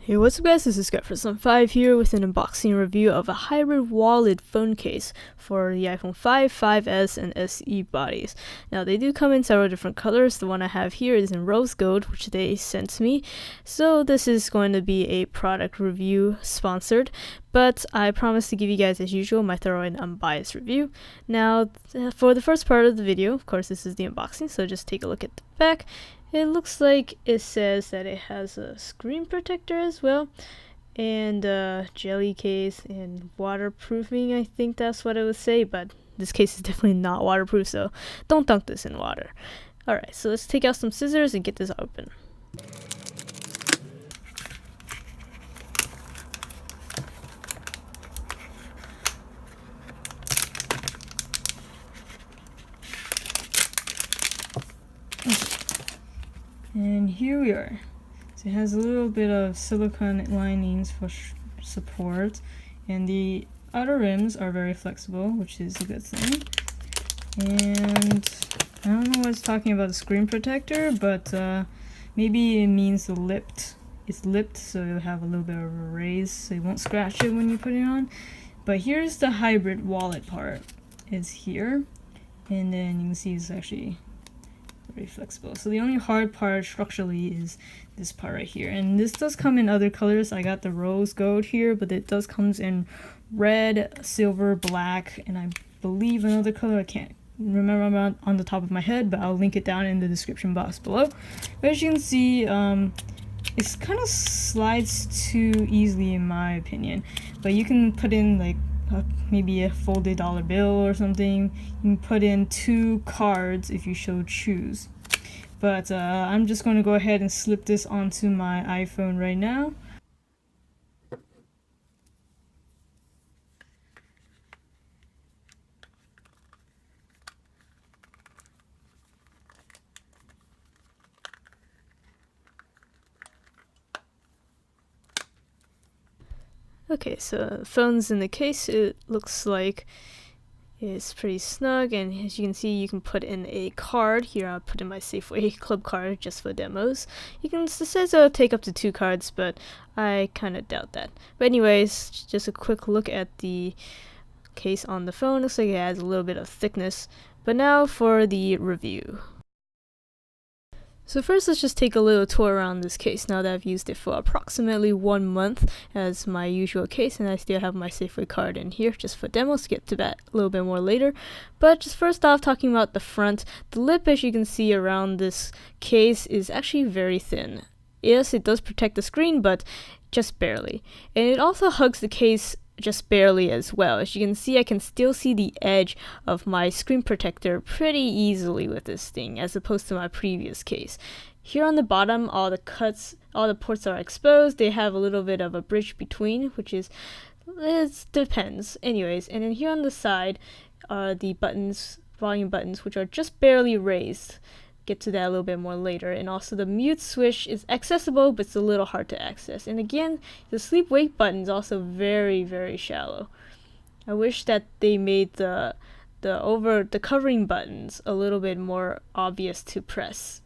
Hey, what's up guys, this is Scott5 here with an unboxing review of a hybrid wallet phone case for the iPhone 5, 5S, and SE bodies. Now they do come in several different colors. The one I have here is in rose gold, which they sent me. So this is going to be a product review sponsored, but I promise to give you guys, as usual, my thorough and unbiased review. Now for the first part of the video, of course this is the unboxing, so just take a look at the back. It looks like it says that it has a screen protector as well, and a jelly case and waterproofing. I think that's what it would say, but this case is definitely not waterproof, so don't dunk this in water. Alright, so let's take out some scissors and get this open. And here we are. So it has a little bit of silicone linings for support, and the outer rims are very flexible, which is a good thing. And I don't know what it's talking about the screen protector, but maybe it means the lipped. It's lipped, so it'll have a little bit of a raise, so you won't scratch it when you put it on. But here's the hybrid wallet part. It's here, and then you can see it's actually very flexible. So the only hard part structurally is this part right here, and this does come in other colors. I got the rose gold here, but it does comes in red, silver, black, and I believe another color I can't remember on the top of my head, but I'll link it down in the description box below. But as you can see, it kind of slides too easily in my opinion, but you can put in like maybe a folded dollar bill or something. You can put in 2 cards if you so choose. But I'm just going to go ahead and slip this onto my iPhone right now. Okay, so the phone's in the case. It looks like it's pretty snug, and as you can see, you can put in a card. Here I'll put in my Safeway Club card just for demos. It says it'll take up to 2 cards, but I kind of doubt that. But anyways, just a quick look at the case on the phone. Looks like it has a little bit of thickness. But now for the review. So first, let's just take a little tour around this case now that I've used it for approximately 1 month as my usual case, and I still have my Safeway card in here just for demos. Get to that a little bit more later. But just first off, talking about the front, the lip, as you can see around this case, is actually very thin. Yes, it does protect the screen, but just barely. And it also hugs the case just barely as well. As you can see, I can still see the edge of my screen protector pretty easily with this thing, as opposed to my previous case. Here on the bottom, all the ports are exposed. They have a little bit of a bridge between, which is, it depends. Anyways, and then here on the side are the buttons, volume buttons, which are just barely raised. Get to that a little bit more later. And also the mute switch is accessible, but it's a little hard to access. And again, the sleep wake button is also very, very shallow. I wish that they made the covering buttons a little bit more obvious to press.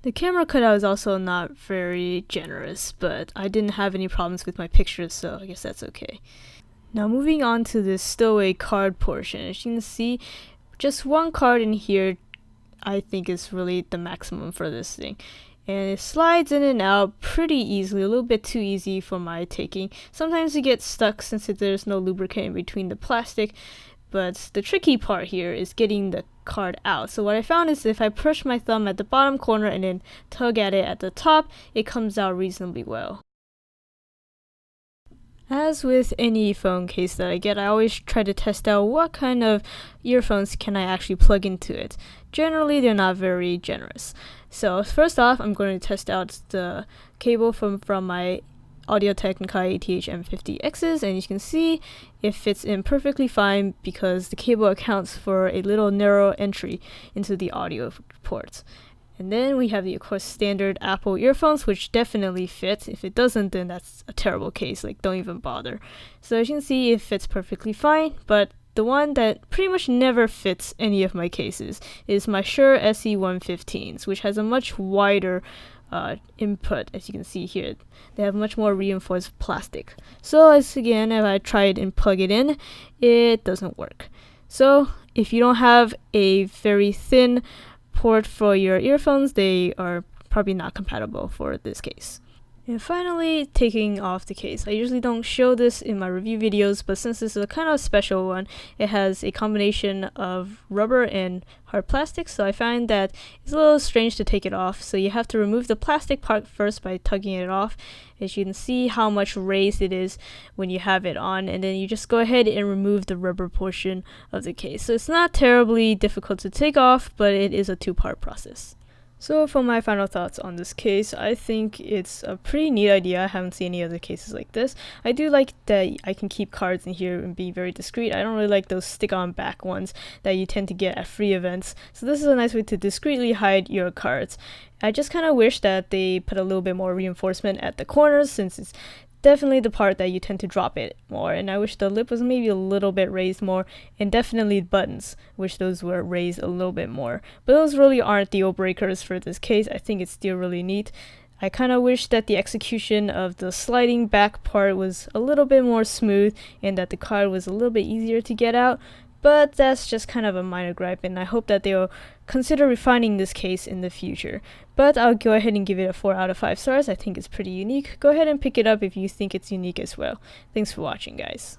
The camera cutout is also not very generous, but I didn't have any problems with my pictures, so I guess that's okay. Now moving on to the stowaway card portion. As you can see, just 1 card in here I think is really the maximum for this thing, and it slides in and out pretty easily, a little bit too easy for my taking. Sometimes it gets stuck since there's no lubricant in between the plastic, but the tricky part here is getting the card out. So what I found is if I push my thumb at the bottom corner and then tug at it at the top, it comes out reasonably well. As with any phone case that I get, I always try to test out what kind of earphones can I actually plug into it. Generally, they're not very generous. So first off, I'm going to test out the cable from my Audio-Technica ATH-M50Xs, and you can see it fits in perfectly fine because the cable accounts for a little narrow entry into the audio ports. And then we have the, of course, standard Apple earphones, which definitely fit. If it doesn't, then that's a terrible case, like don't even bother. So as you can see, it fits perfectly fine, but the one that pretty much never fits any of my cases is my Shure SE115s, which has a much wider input. As you can see here, they have much more reinforced plastic. So as again, if I try it and plug it in, it doesn't work. So if you don't have a very thin port for your earphones, they are probably not compatible for this case. And finally, taking off the case. I usually don't show this in my review videos, but since this is a kind of special one, it has a combination of rubber and hard plastic, so I find that it's a little strange to take it off. So you have to remove the plastic part first by tugging it off. As you can see how much raised it is when you have it on, and then you just go ahead and remove the rubber portion of the case. So it's not terribly difficult to take off, but it is a two-part process. So for my final thoughts on this case, I think it's a pretty neat idea. I haven't seen any other cases like this. I do like that I can keep cards in here and be very discreet. I don't really like those stick-on back ones that you tend to get at free events. So this is a nice way to discreetly hide your cards. I just kind of wish that they put a little bit more reinforcement at the corners, since it's definitely the part that you tend to drop it more, and I wish the lip was maybe a little bit raised more, and definitely buttons, wish those were raised a little bit more. But those really aren't deal breakers for this case. I think it's still really neat. I kind of wish that the execution of the sliding back part was a little bit more smooth and that the card was a little bit easier to get out. But that's just kind of a minor gripe, and I hope that they'll consider refining this case in the future. But I'll go ahead and give it a 4 out of 5 stars. I think it's pretty unique. Go ahead and pick it up if you think it's unique as well. Thanks for watching, guys.